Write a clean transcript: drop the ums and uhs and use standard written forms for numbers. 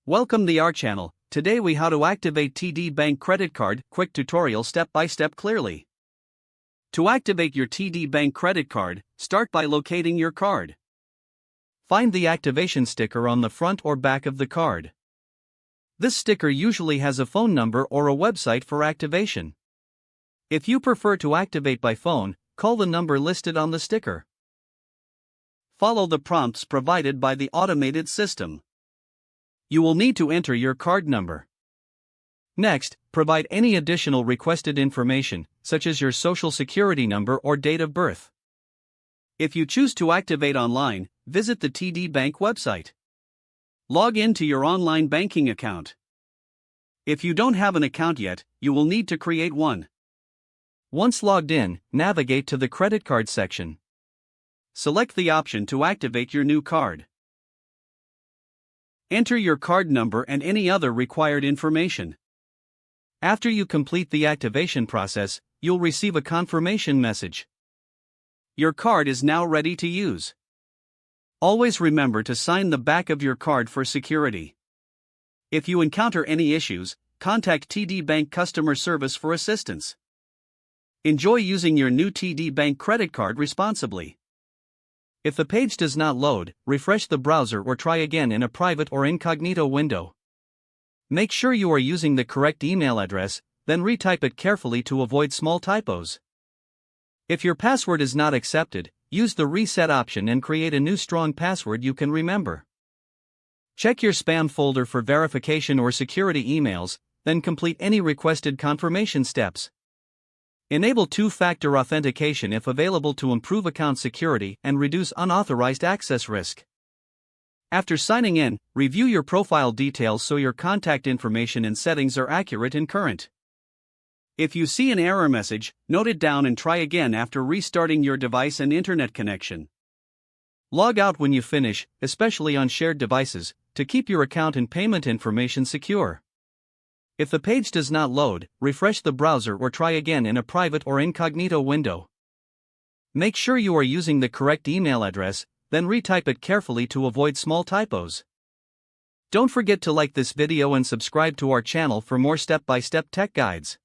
Welcome to our channel. Today we how to activate TD Bank credit card, quick tutorial step by step clearly. To activate your TD Bank credit card, start by locating your card. Find the activation sticker on the front or back of the card. This sticker usually has a phone number or a website for activation. If you prefer to activate by phone, call the number listed on the sticker. Follow the prompts provided by the automated system. You will need to enter your card number. Next, provide any additional requested information, such as your social security number or date of birth. If you choose to activate online, visit the TD Bank website. Log in to your online banking account. If you don't have an account yet, you will need to create one. Once logged in, navigate to the credit card section. Select the option to activate your new card. Enter your card number and any other required information. After you complete the activation process, you'll receive a confirmation message. Your card is now ready to use. Always remember to sign the back of your card for security. If you encounter any issues, contact TD Bank customer service for assistance. Enjoy using your new TD Bank credit card responsibly. If the page does not load, refresh the browser or try again in a private or incognito window. Make sure you are using the correct email address, then retype it carefully to avoid small typos. If your password is not accepted, use the reset option and create a new strong password you can remember. Check your spam folder for verification or security emails, then complete any requested confirmation steps. Enable two-factor authentication if available to improve account security and reduce unauthorized access risk. After signing in, review your profile details so your contact information and settings are accurate and current. If you see an error message, note it down and try again after restarting your device and internet connection. Log out when you finish, especially on shared devices, to keep your account and payment information secure. If the page does not load, refresh the browser or try again in a private or incognito window. Make sure you are using the correct email address, then retype it carefully to avoid small typos. Don't forget to like this video and subscribe to our channel for more step-by-step tech guides.